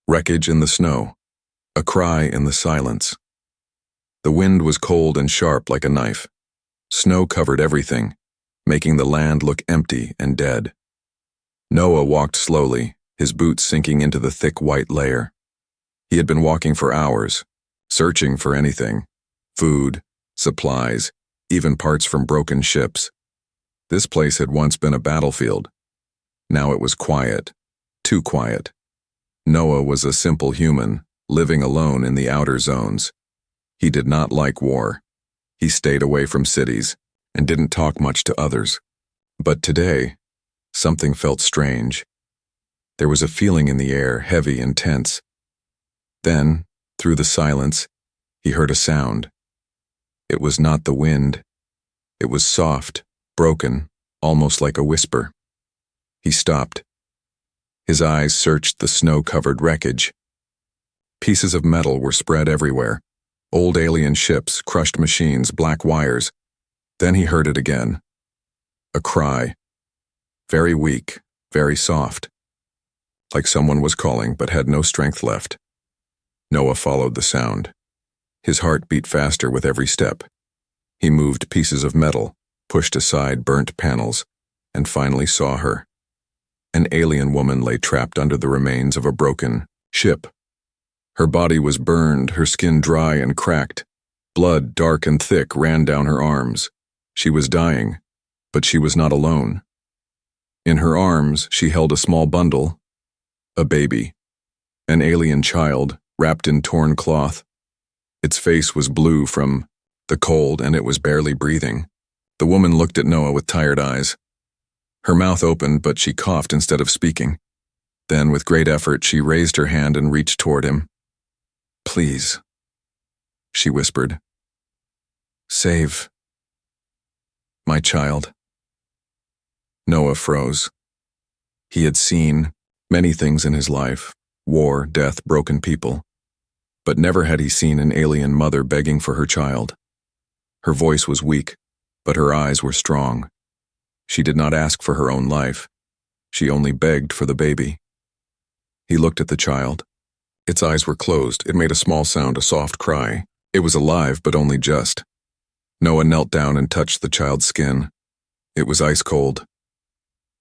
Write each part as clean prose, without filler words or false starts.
Wreckage in the snow. A cry in the silence. The wind was cold and sharp like a knife. Snow covered everything, making the land look empty and dead. Noah walked slowly, his boots sinking into the thick white layer. He had been walking for hours, searching for anything: food, supplies, even parts from broken ships. This place had once been a battlefield. Now it was quiet, too quiet. Noah was a simple human, living alone in the outer zones. He did not like war. He stayed away from cities and didn't talk much to others. But today, something felt strange. There was a feeling in the air, heavy and tense. Then, through the silence, he heard a sound. It was not the wind. It was soft, broken, almost like a whisper. He stopped. His eyes searched the snow-covered wreckage. Pieces of metal were spread everywhere. Old alien ships, crushed machines, black wires. Then he heard it again. A cry. Very weak, very soft. Like someone was calling but had no strength left. Noah followed the sound. His heart beat faster with every step. He moved pieces of metal, pushed aside burnt panels, and finally saw her. An alien woman lay trapped under the remains of a broken ship. Her body was burned, her skin dry and cracked. Blood, dark and thick, ran down her arms. She was dying, but she was not alone. In her arms, she held a small bundle, a baby, an alien child wrapped in torn cloth. Its face was blue from the cold, and it was barely breathing. The woman looked at Noah with tired eyes. Her mouth opened, but she coughed instead of speaking. Then, with great effort, she raised her hand and reached toward him. "Please," she whispered. "Save my child." Noah froze. He had seen many things in his life: war, death, broken people. But never had he seen an alien mother begging for her child. Her voice was weak, but her eyes were strong. She did not ask for her own life. She only begged for the baby. He looked at the child. Its eyes were closed. It made a small sound, a soft cry. It was alive, but only just. Noah knelt down and touched the child's skin. It was ice cold.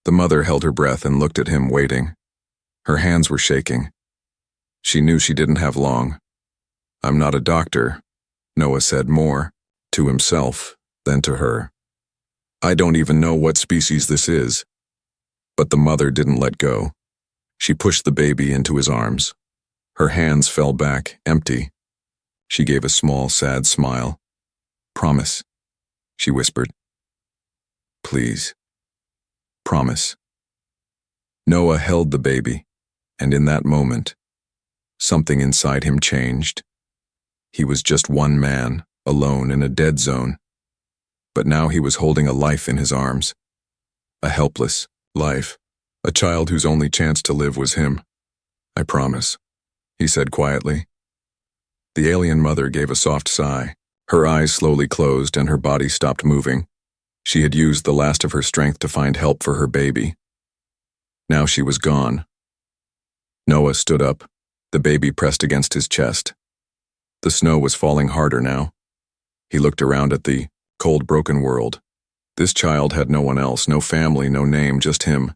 The mother held her breath and looked at him, waiting. Her hands were shaking. She knew she didn't have long. "I'm not a doctor," Noah said, more to himself than to her. "I don't even know what species this is." But the mother didn't let go. She pushed the baby into his arms. Her hands fell back, empty. She gave a small, sad smile. "Promise," she whispered. "Please. Promise." Noah held the baby, and in that moment, something inside him changed. He was just one man, alone in a dead zone. But now he was holding a life in his arms. A helpless life. A child whose only chance to live was him. "I promise," he said quietly. The alien mother gave a soft sigh. Her eyes slowly closed and her body stopped moving. She had used the last of her strength to find help for her baby. Now she was gone. Noah stood up, the baby pressed against his chest. The snow was falling harder now. He looked around at the cold, broken world. This child had no one else, no family, no name, just him.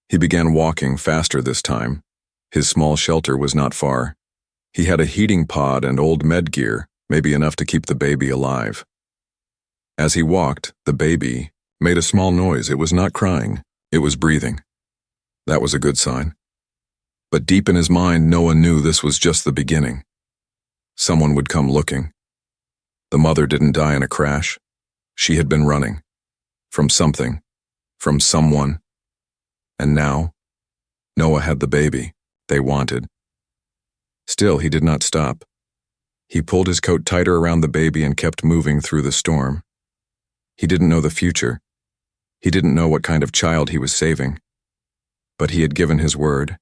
He began walking, faster this time. His small shelter was not far. He had a heating pod and old med gear, maybe enough to keep the baby alive. As he walked, the baby made a small noise. It was not crying, it was breathing. That was a good sign. But deep in his mind, Noah knew this was just the beginning. Someone would come looking. The mother didn't die in a crash. She had been running. From something. From someone. And now, Noah had the baby they wanted. Still, he did not stop. He pulled his coat tighter around the baby and kept moving through the storm. He didn't know the future. He didn't know what kind of child he was saving. But he had given his word.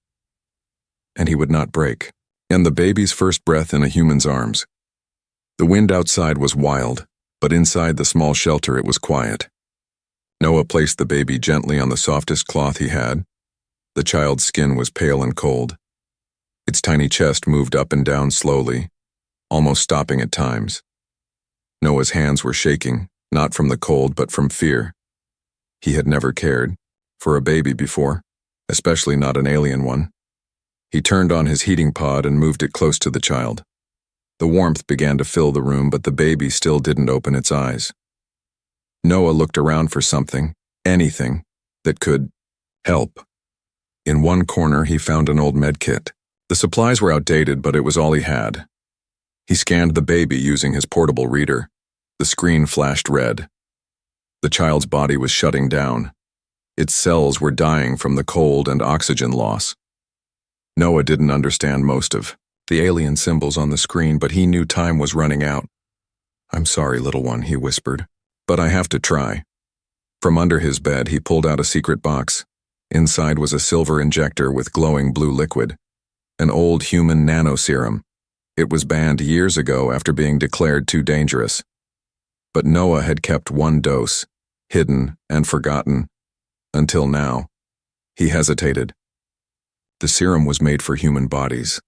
And he would not break. And the baby's first breath in a human's arms. The wind outside was wild, but inside the small shelter it was quiet. Noah placed the baby gently on the softest cloth he had. The child's skin was pale and cold. Its tiny chest moved up and down slowly, almost stopping at times. Noah's hands were shaking, not from the cold but from fear. He had never cared for a baby before, especially not an alien one. He turned on his heating pod and moved it close to the child. The warmth began to fill the room, but the baby still didn't open its eyes. Noah looked around for something, anything, that could help. In one corner, he found an old med kit. The supplies were outdated, but it was all he had. He scanned the baby using his portable reader. The screen flashed red. The child's body was shutting down. Its cells were dying from the cold and oxygen loss. Noah didn't understand most of the alien symbols on the screen, but he knew time was running out. "I'm sorry, little one," he whispered, "but I have to try." From under his bed, he pulled out a secret box. Inside was a silver injector with glowing blue liquid, an old human nanoserum. It was banned years ago after being declared too dangerous. But Noah had kept one dose, hidden and forgotten, until now. He hesitated. The serum was made for human bodies.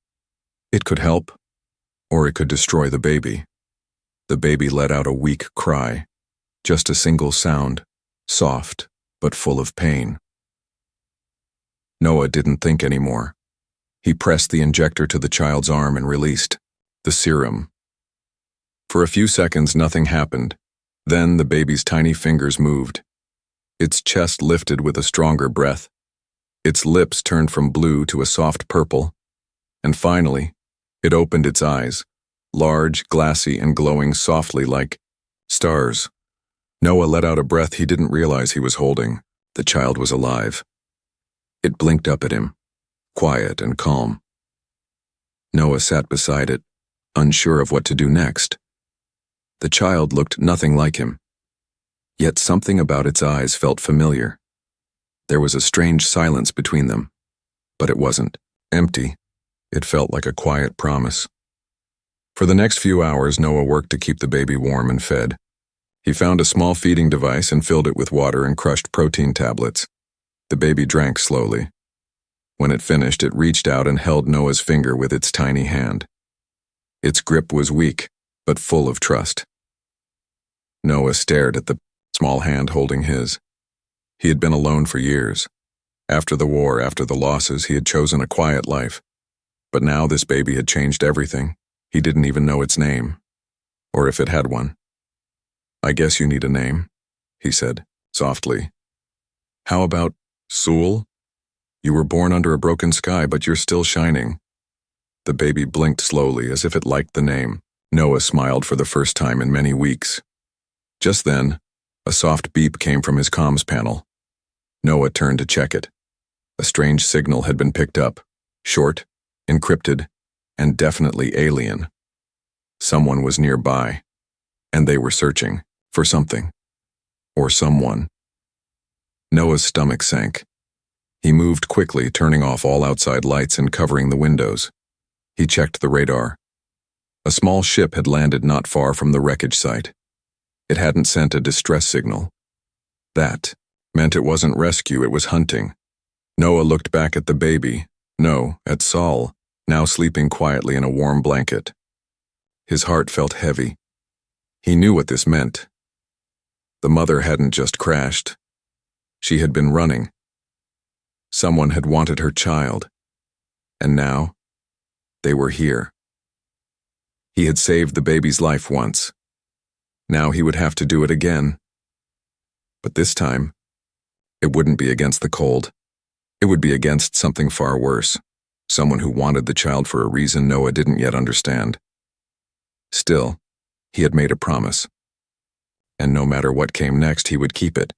It could help, or it could destroy the baby. The baby let out a weak cry, just a single sound, soft but full of pain. Noah didn't think anymore. He pressed the injector to the child's arm and released the serum. For a few seconds, nothing happened. Then the baby's tiny fingers moved. Its chest lifted with a stronger breath. Its lips turned from blue to a soft purple. And finally, it opened its eyes, large, glassy, and glowing softly like stars. Noah let out a breath he didn't realize he was holding. The child was alive. It blinked up at him, quiet and calm. Noah sat beside it, unsure of what to do next. The child looked nothing like him. Yet something about its eyes felt familiar. There was a strange silence between them, but it wasn't empty. It felt like a quiet promise. For the next few hours, Noah worked to keep the baby warm and fed. He found a small feeding device and filled it with water and crushed protein tablets. The baby drank slowly. When it finished, it reached out and held Noah's finger with its tiny hand. Its grip was weak, but full of trust. Noah stared at the small hand holding his. He had been alone for years. After the war, after the losses, he had chosen a quiet life. But now this baby had changed everything. He didn't even know its name, or if it had one. "I guess you need a name," he said, softly. "How about Sul? You were born under a broken sky, but you're still shining." The baby blinked slowly, as if it liked the name. Noah smiled for the first time in many weeks. Just then, a soft beep came from his comms panel. Noah turned to check it. A strange signal had been picked up, short, encrypted, and definitely alien. Someone was nearby, and they were searching for something, or someone. Noah's stomach sank. He moved quickly, turning off all outside lights and covering the windows. He checked the radar. A small ship had landed not far from the wreckage site. It hadn't sent a distress signal. That meant it wasn't rescue, it was hunting. Noah looked back at the baby, at Saul, now sleeping quietly in a warm blanket. His heart felt heavy. He knew what this meant. The mother hadn't just crashed. She had been running. Someone had wanted her child. And now, they were here. He had saved the baby's life once. Now he would have to do it again. But this time, it wouldn't be against the cold. It would be against something far worse. Someone who wanted the child for a reason Noah didn't yet understand. Still, he had made a promise. And no matter what came next, he would keep it,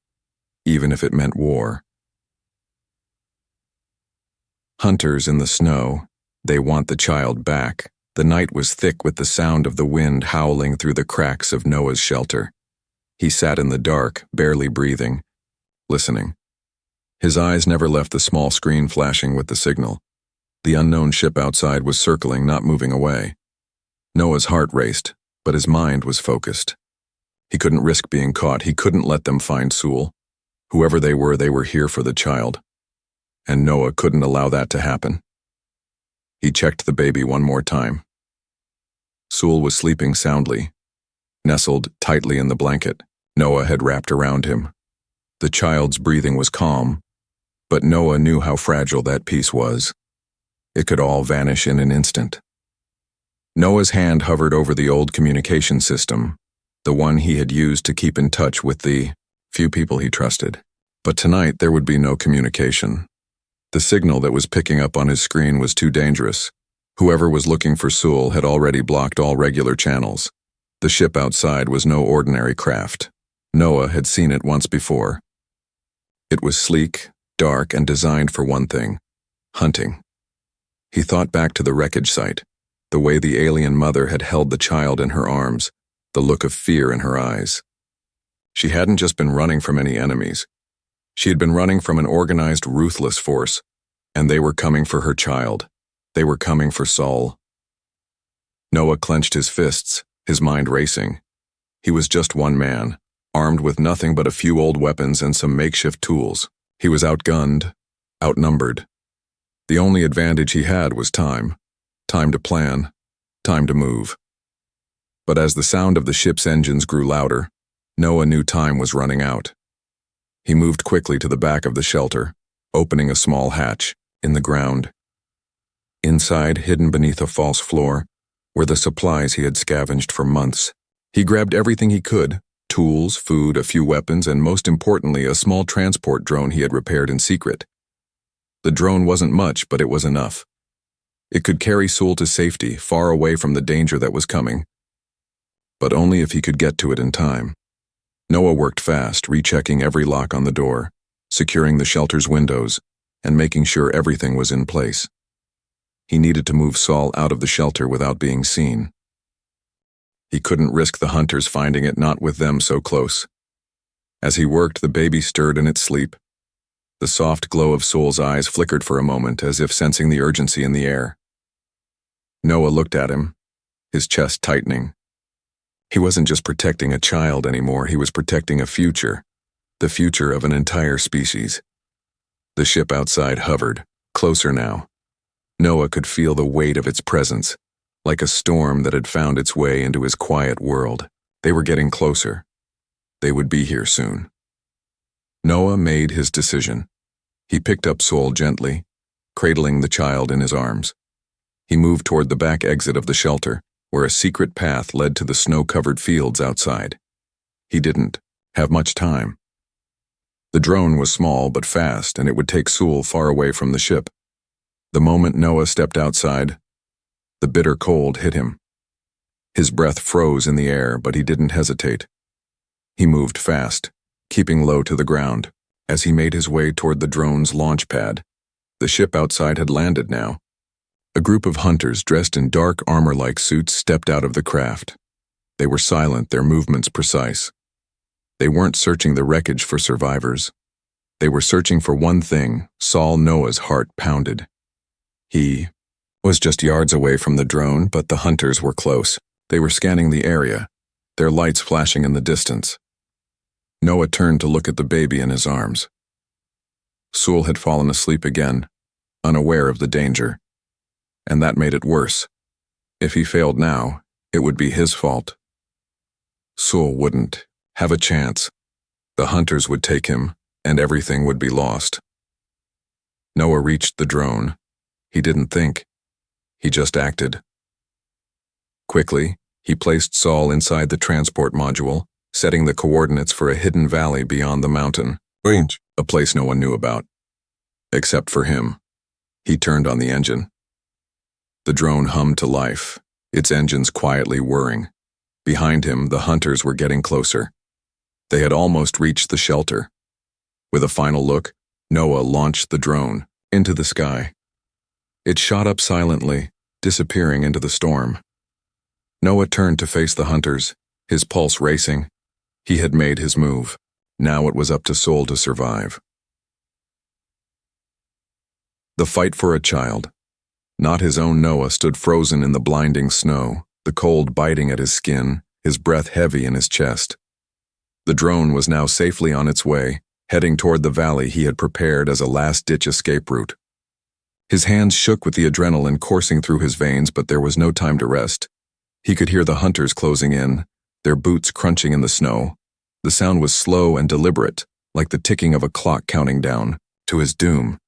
even if it meant war. Hunters in the snow, they want the child back. The night was thick with the sound of the wind howling through the cracks of Noah's shelter. He sat in the dark, barely breathing, listening. His eyes never left the small screen flashing with the signal. The unknown ship outside was circling, not moving away. Noah's heart raced, but his mind was focused. He couldn't risk being caught. He couldn't let them find Sul. Whoever they were here for the child. And Noah couldn't allow that to happen. He checked the baby one more time. Sewell was sleeping soundly, nestled tightly in the blanket Noah had wrapped around him. The child's breathing was calm, but Noah knew how fragile that peace was. It could all vanish in an instant. Noah's hand hovered over the old communication system, the one he had used to keep in touch with the few people he trusted. But tonight there would be no communication. The signal that was picking up on his screen was too dangerous. Whoever was looking for Sewell had already blocked all regular channels. The ship outside was no ordinary craft. Noah had seen it once before. It was sleek, dark, and designed for one thing: hunting. He thought back to the wreckage site, the way the alien mother had held the child in her arms, the look of fear in her eyes. She hadn't just been running from any enemies. She had been running from an organized, ruthless force, and they were coming for her child. They were coming for Saul. Noah clenched his fists, his mind racing. He was just one man, armed with nothing but a few old weapons and some makeshift tools. He was outgunned, outnumbered. The only advantage he had was time. Time to plan, time to move. But as the sound of the ship's engines grew louder, Noah knew time was running out. He moved quickly to the back of the shelter, opening a small hatch in the ground. Inside, hidden beneath a false floor, were the supplies he had scavenged for months. He grabbed everything he could: tools, food, a few weapons, and most importantly, a small transport drone he had repaired in secret. The drone wasn't much, but it was enough. It could carry Sewell to safety, far away from the danger that was coming. But only if he could get to it in time. Noah worked fast, rechecking every lock on the door, securing the shelter's windows, and making sure everything was in place. He needed to move Saul out of the shelter without being seen. He couldn't risk the hunters finding it, not with them so close. As he worked, the baby stirred in its sleep. The soft glow of Sewell's eyes flickered for a moment, as if sensing the urgency in the air. Noah looked at him, his chest tightening. He wasn't just protecting a child anymore, he was protecting a future, the future of an entire species. The ship outside hovered, closer now. Noah could feel the weight of its presence, like a storm that had found its way into his quiet world. They were getting closer. They would be here soon. Noah made his decision. He picked up Sewell gently, cradling the child in his arms. He moved toward the back exit of the shelter, where a secret path led to the snow-covered fields outside. He didn't have much time. The drone was small but fast, and it would take Sewell far away from the ship. The moment Noah stepped outside, the bitter cold hit him. His breath froze in the air, but he didn't hesitate. He moved fast, keeping low to the ground, as he made his way toward the drone's launch pad. The ship outside had landed now. A group of hunters dressed in dark armor-like suits stepped out of the craft. They were silent, their movements precise. They weren't searching the wreckage for survivors. They were searching for one thing. Saul Noah's heart pounded. He was just yards away from the drone, but the hunters were close. They were scanning the area, their lights flashing in the distance. Noah turned to look at the baby in his arms. Sewell had fallen asleep again, unaware of the danger. And that made it worse. If he failed now, it would be his fault. Sewell wouldn't have a chance. The hunters would take him, and everything would be lost. Noah reached the drone. He didn't think. He just acted. Quickly, he placed Saul inside the transport module, setting the coordinates for a hidden valley beyond the mountain. Range. A place no one knew about. Except for him. He turned on the engine. The drone hummed to life, its engines quietly whirring. Behind him, the hunters were getting closer. They had almost reached the shelter. With a final look, Noah launched the drone into the sky. It shot up silently, disappearing into the storm. Noah turned to face the hunters, his pulse racing. He had made his move. Now it was up to Sewell to survive. The fight for a child. Not his own Noah stood frozen in the blinding snow, the cold biting at his skin, his breath heavy in his chest. The drone was now safely on its way, heading toward the valley he had prepared as a last-ditch escape route. His hands shook with the adrenaline coursing through his veins, but there was no time to rest. He could hear the hunters closing in, their boots crunching in the snow. The sound was slow and deliberate, like the ticking of a clock counting down to his doom.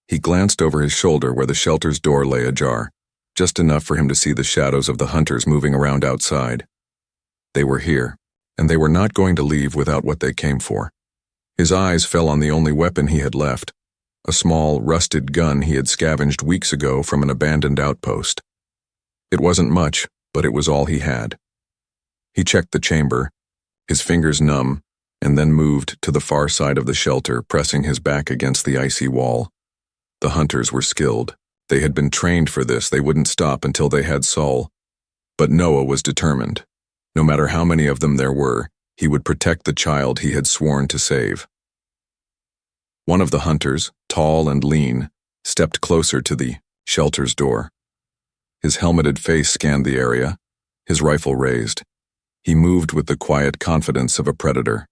He glanced over his shoulder where the shelter's door lay ajar, just enough for him to see the shadows of the hunters moving around outside. They were here, and they were not going to leave without what they came for. His eyes fell on the only weapon he had left, a small, rusted gun he had scavenged weeks ago from an abandoned outpost. It wasn't much, but it was all he had. He checked the chamber, his fingers numb, and then moved to the far side of the shelter, pressing his back against the icy wall. The hunters were skilled. They had been trained for this. They wouldn't stop until they had Saul. But Noah was determined. No matter how many of them there were, he would protect the child he had sworn to save. One of the hunters, tall and lean, stepped closer to the shelter's door. His helmeted face scanned the area, his rifle raised. He moved with the quiet confidence of a predator.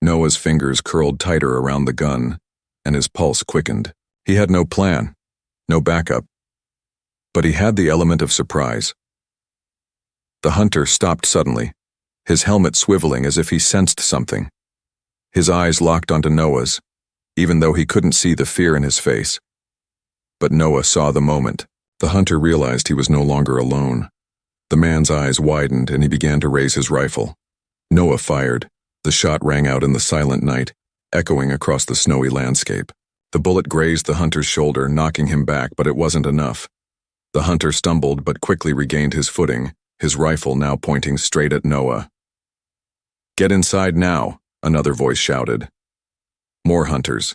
Noah's fingers curled tighter around the gun, and his pulse quickened. He had no plan, no backup. But he had the element of surprise. The hunter stopped suddenly, his helmet swiveling as if he sensed something. His eyes locked onto Noah's, even though he couldn't see the fear in his face. But Noah saw the moment. The hunter realized he was no longer alone. The man's eyes widened and he began to raise his rifle. Noah fired. The shot rang out in the silent night, echoing across the snowy landscape. The bullet grazed the hunter's shoulder, knocking him back, but it wasn't enough. The hunter stumbled but quickly regained his footing, his rifle now pointing straight at Noah. "Get inside now," another voice shouted. More hunters.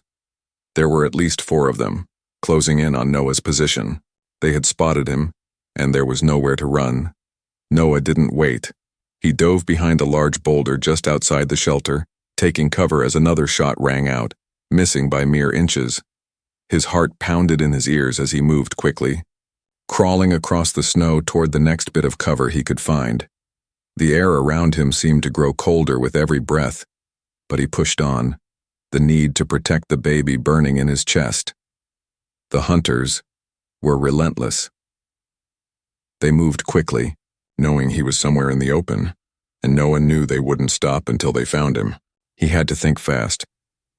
There were at least 4 of them, closing in on Noah's position. They had spotted him, and there was nowhere to run. Noah didn't wait. He dove behind a large boulder just outside the shelter, taking cover as another shot rang out, missing by mere inches. His heart pounded in his ears as he moved quickly, crawling across the snow toward the next bit of cover he could find. The air around him seemed to grow colder with every breath, but he pushed on, the need to protect the baby burning in his chest. The hunters were relentless. They moved quickly, knowing he was somewhere in the open, and Noah knew they wouldn't stop until they found him. He had to think fast.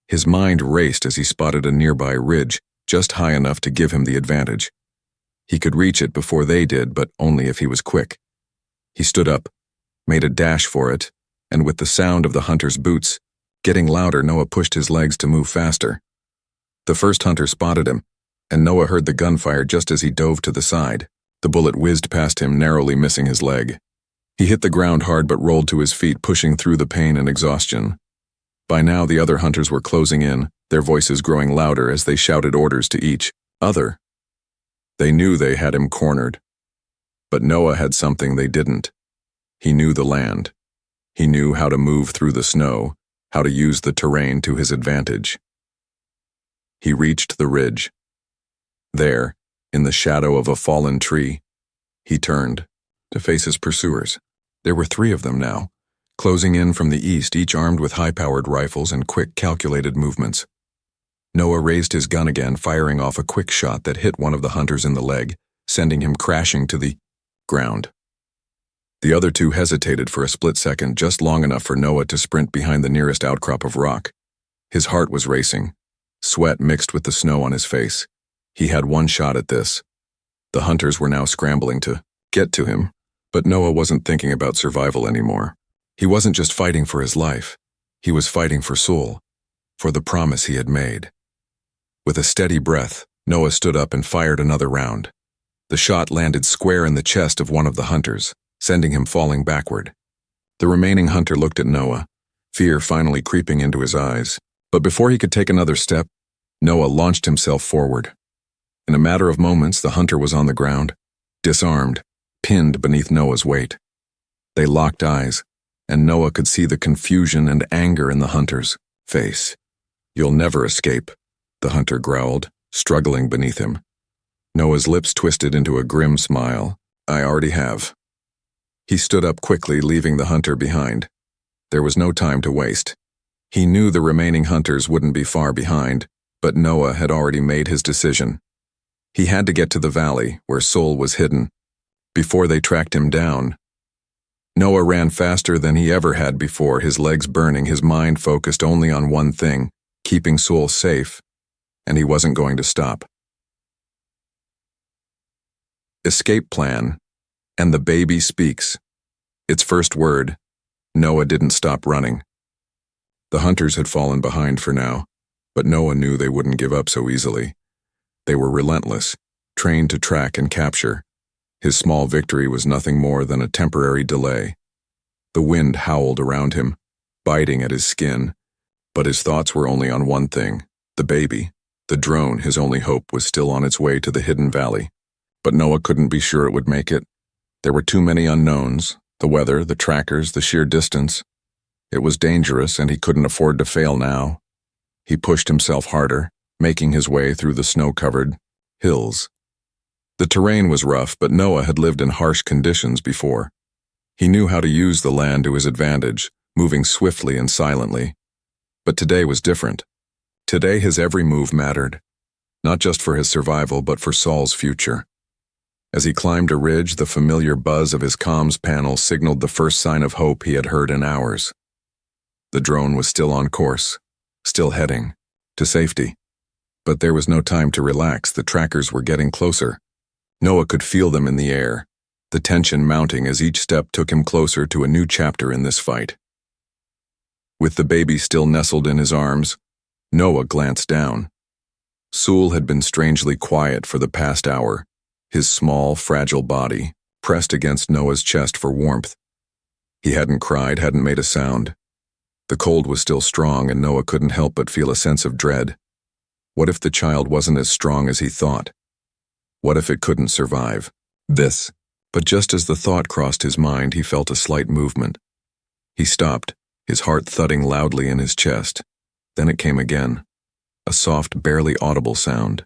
His mind raced as he spotted a nearby ridge, just high enough to give him the advantage. He could reach it before they did, but only if he was quick. He stood up, made a dash for it, and with the sound of the hunter's boots getting louder, Noah pushed his legs to move faster. The first hunter spotted him, and Noah heard the gunfire just as he dove to the side. The bullet whizzed past him, narrowly missing his leg. He hit the ground hard but rolled to his feet, pushing through the pain and exhaustion. By now the other hunters were closing in, their voices growing louder as they shouted orders to each other. They knew they had him cornered. But Noah had something they didn't. He knew the land. He knew how to move through the snow, how to use the terrain to his advantage. He reached the ridge. There, in the shadow of a fallen tree, he turned to face his pursuers. There were 3 of them now, closing in from the east, each armed with high-powered rifles and quick, calculated movements. Noah raised his gun again, firing off a quick shot that hit one of the hunters in the leg, sending him crashing to the ground. The other 2 hesitated for a split second, just long enough for Noah to sprint behind the nearest outcrop of rock. His heart was racing, sweat mixed with the snow on his face. He had one shot at this. The hunters were now scrambling to get to him, but Noah wasn't thinking about survival anymore. He wasn't just fighting for his life. He was fighting for Saul, for the promise he had made. With a steady breath, Noah stood up and fired another round. The shot landed square in the chest of one of the hunters, sending him falling backward. The remaining hunter looked at Noah, fear finally creeping into his eyes. But before he could take another step, Noah launched himself forward. In a matter of moments, the hunter was on the ground, disarmed, pinned beneath Noah's weight. They locked eyes, and Noah could see the confusion and anger in the hunter's face. "You'll never escape," the hunter growled, struggling beneath him. Noah's lips twisted into a grim smile. "I already have." He stood up quickly, leaving the hunter behind. There was no time to waste. He knew the remaining hunters wouldn't be far behind, but Noah had already made his decision. He had to get to the valley, where Sol was hidden, before they tracked him down. Noah ran faster than he ever had before, his legs burning, his mind focused only on one thing, keeping Sol safe, and he wasn't going to stop. Escape plan, and the baby speaks. Its first word, Noah didn't stop running. The hunters had fallen behind for now, but Noah knew they wouldn't give up so easily. They were relentless, trained to track and capture. His small victory was nothing more than a temporary delay. The wind howled around him, biting at his skin, but his thoughts were only on one thing, the baby. The drone, his only hope, was still on its way to the hidden valley. But Noah couldn't be sure it would make it. There were too many unknowns, the weather, the trackers, the sheer distance. It was dangerous, and he couldn't afford to fail now. He pushed himself harder, making his way through the snow-covered hills. The terrain was rough, but Noah had lived in harsh conditions before. He knew how to use the land to his advantage, moving swiftly and silently. But today was different. Today his every move mattered, not just for his survival, but for Sol's future. As he climbed a ridge, the familiar buzz of his comms panel signaled the first sign of hope he had heard in hours. The drone was still on course, still heading to safety. But there was no time to relax. The trackers were getting closer. Noah could feel them in the air, the tension mounting as each step took him closer to a new chapter in this fight. With the baby still nestled in his arms, Noah glanced down. Sol had been strangely quiet for the past hour, his small, fragile body pressed against Noah's chest for warmth. He hadn't cried, hadn't made a sound. The cold was still strong, and Noah couldn't help but feel a sense of dread. What if the child wasn't as strong as he thought? What if it couldn't survive this? But just as the thought crossed his mind, he felt a slight movement. He stopped, his heart thudding loudly in his chest. Then it came again, a soft, barely audible sound.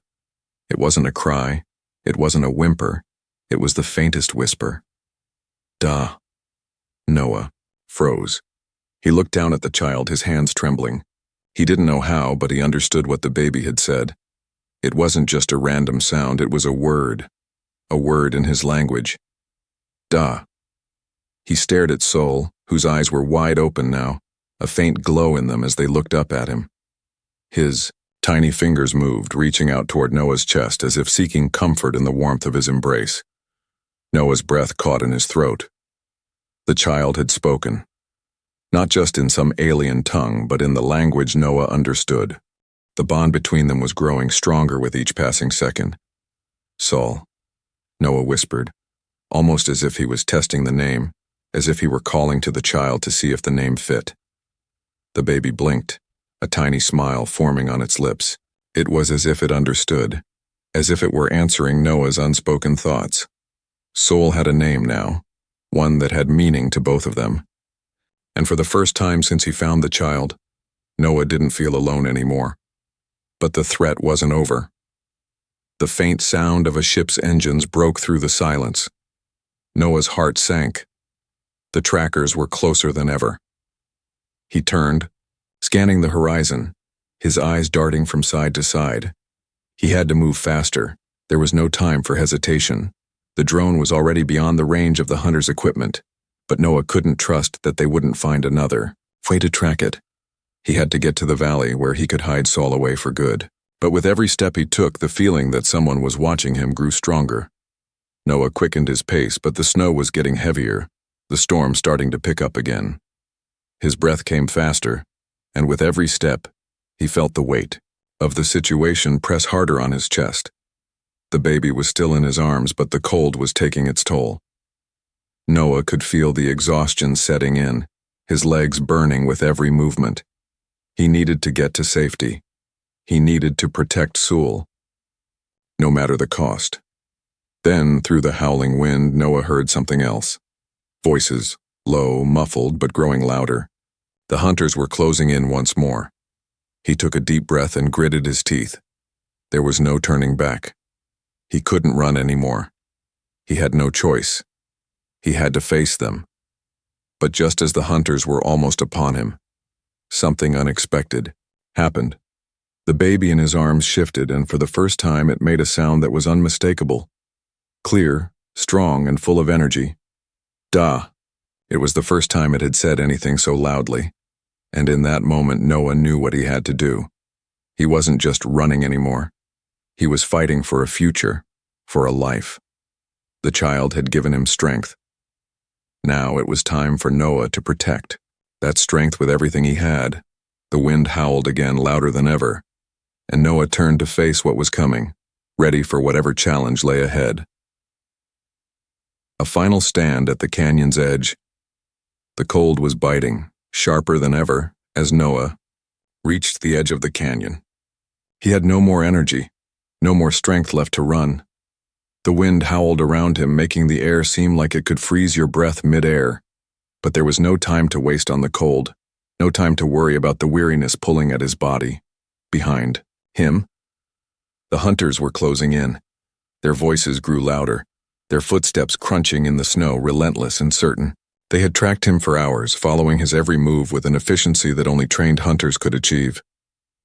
It wasn't a cry, it wasn't a whimper, it was the faintest whisper. Duh. Noah froze. He looked down at the child, his hands trembling. He didn't know how, but he understood what the baby had said. It wasn't just a random sound, it was a word in his language. Duh. He stared at Sol, whose eyes were wide open now, a faint glow in them as they looked up at him. His tiny fingers moved, reaching out toward Noah's chest as if seeking comfort in the warmth of his embrace. Noah's breath caught in his throat. The child had spoken. Not just in some alien tongue, but in the language Noah understood. The bond between them was growing stronger with each passing second. Sol, Noah whispered, almost as if he was testing the name, as if he were calling to the child to see if the name fit. The baby blinked, a tiny smile forming on its lips. It was as if it understood, as if it were answering Noah's unspoken thoughts. Sol had a name now, one that had meaning to both of them. And for the first time since he found the child, Noah didn't feel alone anymore. But the threat wasn't over. The faint sound of a ship's engines broke through the silence. Noah's heart sank. The trackers were closer than ever. He turned, scanning the horizon, his eyes darting from side to side. He had to move faster. There was no time for hesitation. The drone was already beyond the range of the hunter's equipment, but Noah couldn't trust that they wouldn't find another way to track it. He had to get to the valley where he could hide Sol away for good. But with every step he took, the feeling that someone was watching him grew stronger. Noah quickened his pace, but the snow was getting heavier, the storm starting to pick up again. His breath came faster, and with every step, he felt the weight of the situation press harder on his chest. The baby was still in his arms, but the cold was taking its toll. Noah could feel the exhaustion setting in, his legs burning with every movement. He needed to get to safety. He needed to protect Sol, no matter the cost. Then, through the howling wind, Noah heard something else. Voices, low, muffled, but growing louder. The hunters were closing in once more. He took a deep breath and gritted his teeth. There was no turning back. He couldn't run anymore. He had no choice. He had to face them. But just as the hunters were almost upon him, something unexpected happened. The baby in his arms shifted, and for the first time it made a sound that was unmistakable. Clear, strong, and full of energy. Da! It was the first time it had said anything so loudly, and in that moment Noah knew what he had to do. He wasn't just running anymore. He was fighting for a future, for a life. The child had given him strength. Now it was time for Noah to protect that strength with everything he had. The wind howled again, louder than ever, and Noah turned to face what was coming, ready for whatever challenge lay ahead. A final stand at the canyon's edge. The cold was biting, sharper than ever, as Noah reached the edge of the canyon. He had no more energy, no more strength left to run. The wind howled around him, making the air seem like it could freeze your breath mid-air. But there was no time to waste on the cold, no time to worry about the weariness pulling at his body. Behind him, the hunters were closing in. Their voices grew louder, their footsteps crunching in the snow, relentless and certain. They had tracked him for hours, following his every move with an efficiency that only trained hunters could achieve.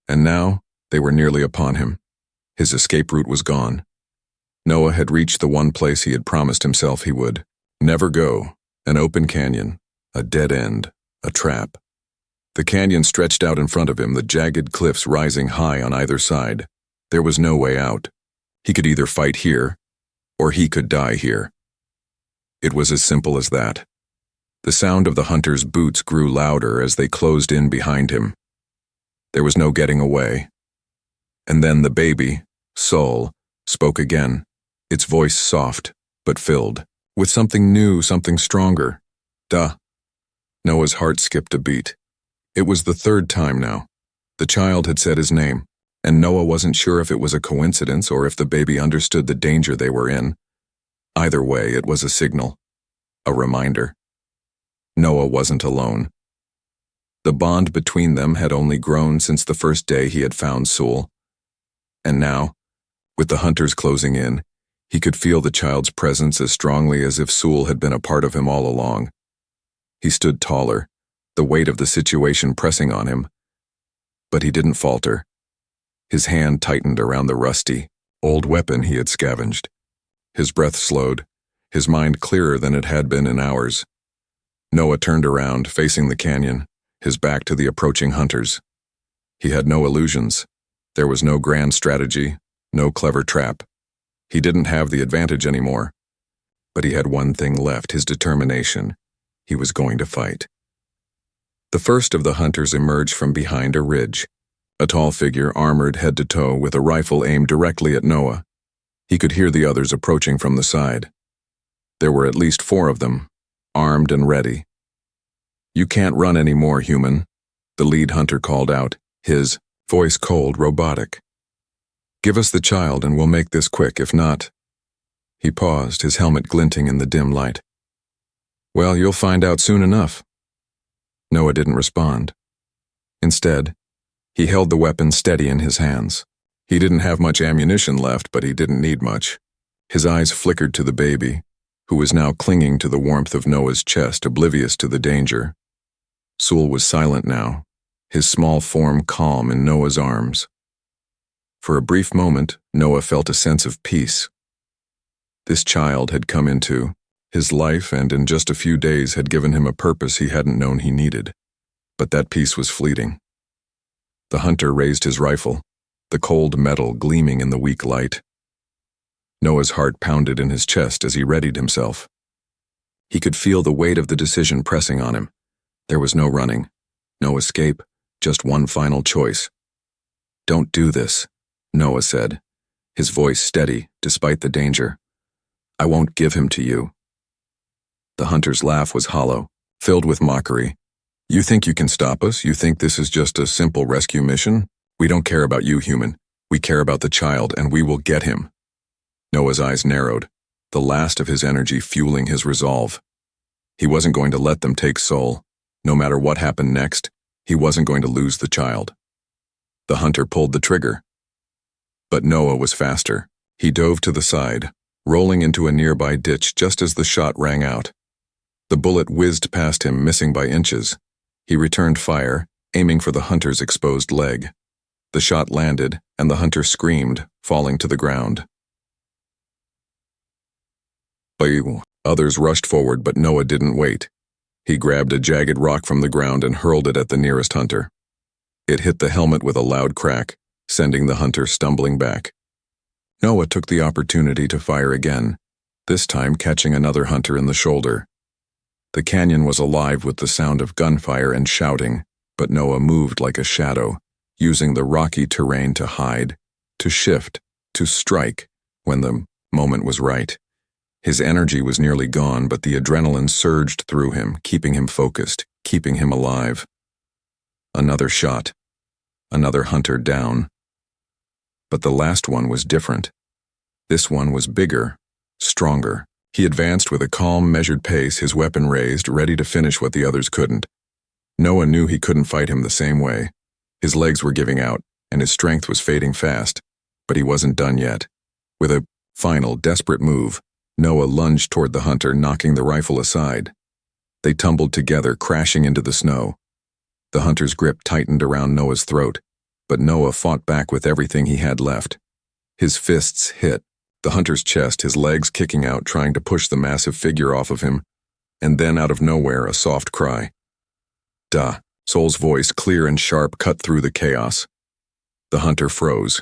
And now, they were nearly upon him. His escape route was gone. Noah had reached the one place he had promised himself he would never go, an open canyon, a dead end, a trap. The canyon stretched out in front of him, the jagged cliffs rising high on either side. There was no way out. He could either fight here, or he could die here. It was as simple as that. The sound of the hunter's boots grew louder as they closed in behind him. There was no getting away. And then the baby, Soul, spoke again, its voice soft, but filled with something new, something stronger. Duh. Noah's heart skipped a beat. It was the third time now. The child had said his name, and Noah wasn't sure if it was a coincidence or if the baby understood the danger they were in. Either way, it was a signal, a reminder. Noah wasn't alone. The bond between them had only grown since the first day he had found Soul. And now, with the hunters closing in, he could feel the child's presence as strongly as if Soul had been a part of him all along. He stood taller, the weight of the situation pressing on him. But he didn't falter. His hand tightened around the rusty, old weapon he had scavenged. His breath slowed, his mind clearer than it had been in hours. Noah turned around, facing the canyon, his back to the approaching hunters. He had no illusions. There was no grand strategy, no clever trap. He didn't have the advantage anymore. But he had one thing left, his determination. He was going to fight. The first of the hunters emerged from behind a ridge, a tall figure armored head to toe with a rifle aimed directly at Noah. He could hear the others approaching from the side. There were at least 4 of them, armed and ready. "You can't run anymore, human," the lead hunter called out, his voice cold, robotic. "Give us the child and we'll make this quick, if not—" He paused, his helmet glinting in the dim light. "Well, you'll find out soon enough." Noah didn't respond. Instead, he held the weapon steady in his hands. He didn't have much ammunition left, but he didn't need much. His eyes flickered to the baby, who was now clinging to the warmth of Noah's chest, oblivious to the danger. Soul was silent now, his small form calm in Noah's arms. For a brief moment, Noah felt a sense of peace. This child had come into his life and in just a few days had given him a purpose he hadn't known he needed. But that peace was fleeting. The hunter raised his rifle, the cold metal gleaming in the weak light. Noah's heart pounded in his chest as he readied himself. He could feel the weight of the decision pressing on him. There was no running, no escape, just one final choice. "Don't do this," Noah said, his voice steady despite the danger. "I won't give him to you." The hunter's laugh was hollow, filled with mockery. "You think you can stop us? You think this is just a simple rescue mission? We don't care about you, human. We care about the child, and we will get him." Noah's eyes narrowed, the last of his energy fueling his resolve. He wasn't going to let them take Soul. No matter what happened next, he wasn't going to lose the child. The hunter pulled the trigger. But Noah was faster. He dove to the side, rolling into a nearby ditch just as the shot rang out. The bullet whizzed past him, missing by inches. He returned fire, aiming for the hunter's exposed leg. The shot landed, and the hunter screamed, falling to the ground. Others rushed forward, but Noah didn't wait. He grabbed a jagged rock from the ground and hurled it at the nearest hunter. It hit the helmet with a loud crack, sending the hunter stumbling back. Noah took the opportunity to fire again, this time catching another hunter in the shoulder. The canyon was alive with the sound of gunfire and shouting, but Noah moved like a shadow, using the rocky terrain to hide, to shift, to strike, when the moment was right. His energy was nearly gone, but the adrenaline surged through him, keeping him focused, keeping him alive. Another shot. Another hunter down. But the last one was different. This one was bigger, stronger. He advanced with a calm, measured pace, his weapon raised, ready to finish what the others couldn't. Noah knew he couldn't fight him the same way. His legs were giving out, and his strength was fading fast. But he wasn't done yet. With a final, desperate move, Noah lunged toward the hunter, knocking the rifle aside. They tumbled together, crashing into the snow. The hunter's grip tightened around Noah's throat, but Noah fought back with everything he had left. His fists hit the hunter's chest, his legs kicking out, trying to push the massive figure off of him, and then out of nowhere, a soft cry. "Duh." Sol's voice, clear and sharp, cut through the chaos. The hunter froze.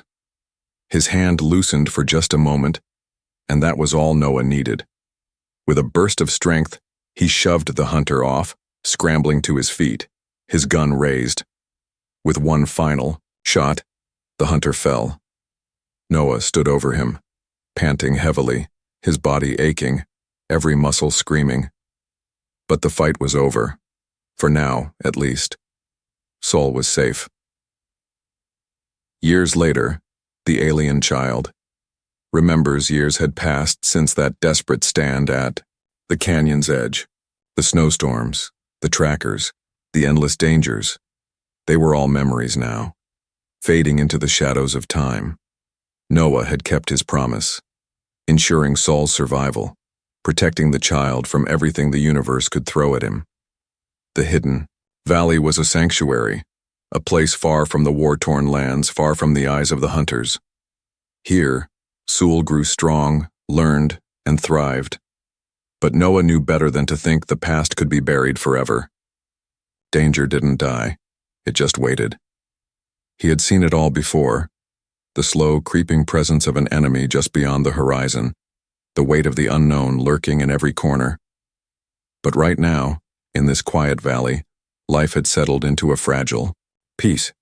His hand loosened for just a moment, and that was all Noah needed. With a burst of strength, he shoved the hunter off, scrambling to his feet, his gun raised. With one final shot, the hunter fell. Noah stood over him, panting heavily, his body aching, every muscle screaming. But the fight was over. For now, at least. Sol was safe. Years later, the alien child remembers years had passed since that desperate stand at the canyon's edge. The snowstorms, the trackers, the endless dangers. They were all memories now, fading into the shadows of time. Noah had kept his promise, ensuring Sol's survival, protecting the child from everything the universe could throw at him. The hidden valley was a sanctuary, a place far from the war-torn lands, far from the eyes of the hunters. Here, Sul grew strong, learned, and thrived. But Noah knew better than to think the past could be buried forever. Danger didn't die. It just waited. He had seen it all before. The slow, creeping presence of an enemy just beyond the horizon, the weight of the unknown lurking in every corner. But right now, in this quiet valley, life had settled into a fragile peace.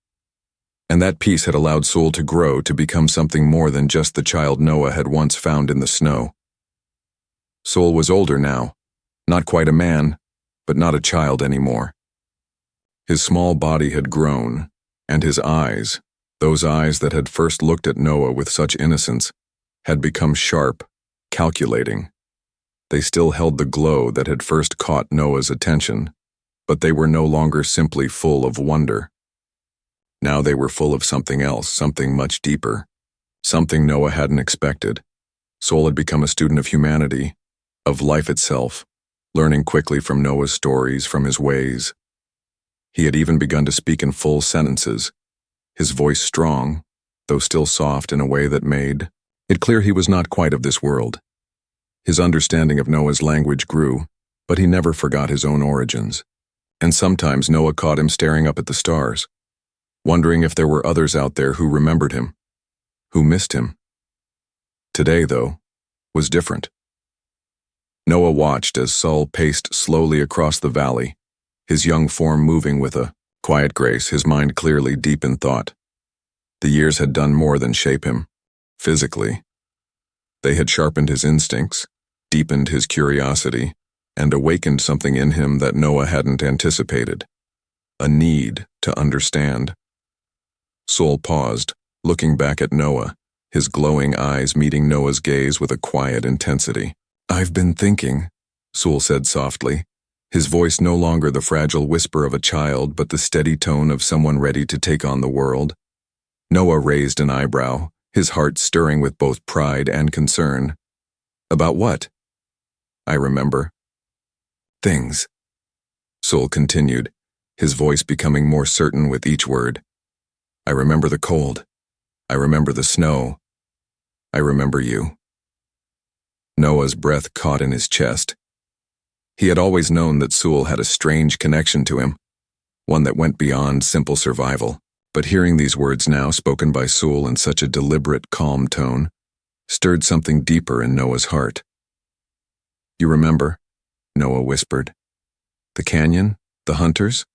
And that peace had allowed Sul to grow, to become something more than just the child Noah had once found in the snow. Sul was older now, not quite a man, but not a child anymore. His small body had grown, and his eyes, those eyes that had first looked at Noah with such innocence, had become sharp, calculating. They still held the glow that had first caught Noah's attention, but they were no longer simply full of wonder. Now they were full of something else, something much deeper, something Noah hadn't expected. Sul had become a student of humanity, of life itself, learning quickly from Noah's stories, from his ways. He had even begun to speak in full sentences, his voice strong, though still soft in a way that made it clear he was not quite of this world. His understanding of Noah's language grew, but he never forgot his own origins. And sometimes Noah caught him staring up at the stars, wondering if there were others out there who remembered him, who missed him. Today, though, was different. Noah watched as Sul paced slowly across the valley, his young form moving with a quiet grace, his mind clearly deep in thought. The years had done more than shape him, physically. They had sharpened his instincts, deepened his curiosity, and awakened something in him that Noah hadn't anticipated, a need to understand. Sul paused, looking back at Noah, his glowing eyes meeting Noah's gaze with a quiet intensity. "I've been thinking," Sul said softly, his voice no longer the fragile whisper of a child but the steady tone of someone ready to take on the world. Noah raised an eyebrow, his heart stirring with both pride and concern. "About what?" "I remember." "Things," Sul continued, his voice becoming more certain with each word. I remember the cold. I remember the snow. I remember you. Noah's breath caught in his chest. He had always known that Sewell had a strange connection to him, one that went beyond simple survival. But hearing these words now spoken by Sewell in such a deliberate, calm tone stirred something deeper in Noah's heart. You remember? Noah whispered. The canyon? The hunters?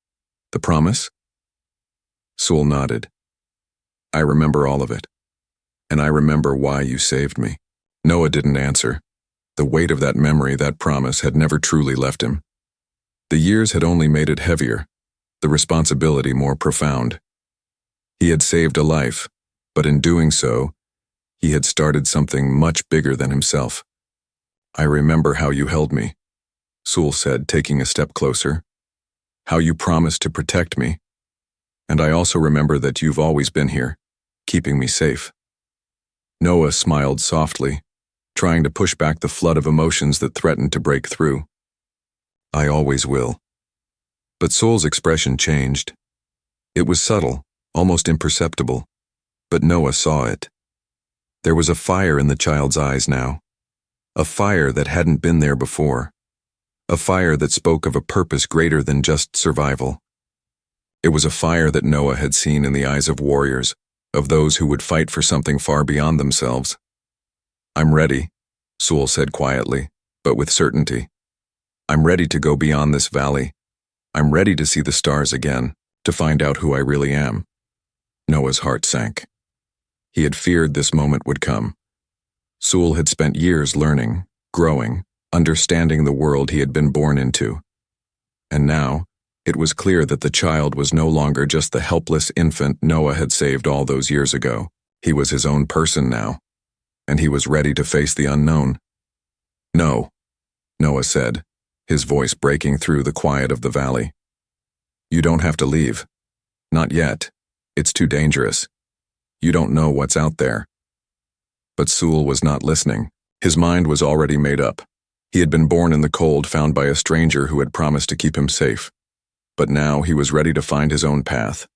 The promise? Sewell nodded. I remember all of it. And I remember why you saved me. Noah didn't answer. The weight of that memory, that promise, had never truly left him. The years had only made it heavier, the responsibility more profound. He had saved a life, but in doing so, he had started something much bigger than himself. I remember how you held me, Sewell said, taking a step closer. How you promised to protect me. And I also remember that you've always been here, keeping me safe. Noah smiled softly, trying to push back the flood of emotions that threatened to break through. I always will. But Sewell's expression changed. It was subtle, almost imperceptible, but Noah saw it. There was a fire in the child's eyes now, a fire that hadn't been there before, a fire that spoke of a purpose greater than just survival. It was a fire that Noah had seen in the eyes of warriors, of those who would fight for something far beyond themselves. I'm ready, Sewell said quietly, but with certainty. I'm ready to go beyond this valley. I'm ready to see the stars again, to find out who I really am. Noah's heart sank. He had feared this moment would come. Sewell had spent years learning, growing, understanding the world he had been born into. And now, it was clear that the child was no longer just the helpless infant Noah had saved all those years ago. He was his own person now, and he was ready to face the unknown. No, Noah said, his voice breaking through the quiet of the valley. You don't have to leave. Not yet. It's too dangerous. You don't know what's out there. But Sewell was not listening. His mind was already made up. He had been born in the cold, found by a stranger who had promised to keep him safe. But now he was ready to find his own path,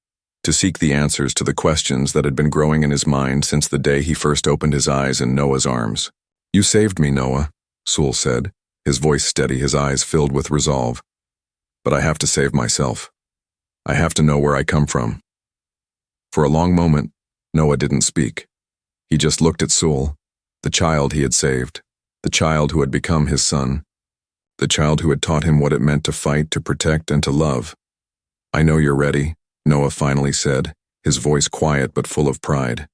to seek the answers to the questions that had been growing in his mind since the day he first opened his eyes in Noah's arms. You saved me, Noah, Sewell said, his voice steady, his eyes filled with resolve. But I have to save myself. I have to know where I come from. For a long moment, Noah didn't speak. He just looked at Sewell, the child he had saved, the child who had become his son, the child who had taught him what it meant to fight, to protect, and to love. I know you're ready, Noah finally said, his voice quiet but full of pride.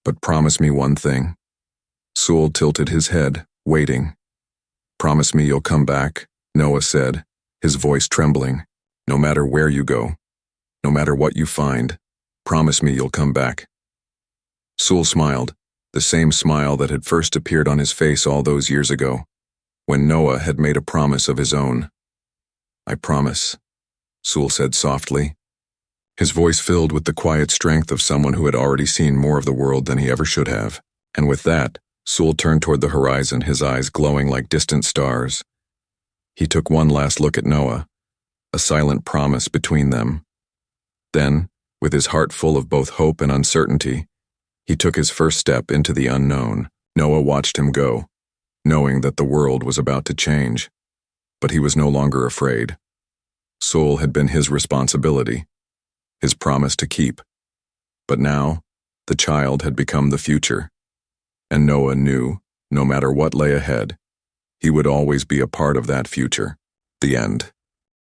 But promise me one thing. Sewell tilted his head, waiting. Promise me you'll come back, Noah said, his voice trembling. No matter where you go, no matter what you find, promise me you'll come back. Sewell smiled, the same smile that had first appeared on his face all those years ago, when Noah had made a promise of his own. I promise, Sewell said softly, his voice filled with the quiet strength of someone who had already seen more of the world than he ever should have. And with that, Sewell turned toward the horizon, his eyes glowing like distant stars. He took one last look at Noah, a silent promise between them. Then, with his heart full of both hope and uncertainty, he took his first step into the unknown. Noah watched him go, knowing that the world was about to change. But he was no longer afraid. Sewell had been his responsibility, his promise to keep. But now, the child had become the future. And Noah knew, no matter what lay ahead, he would always be a part of that future. The end.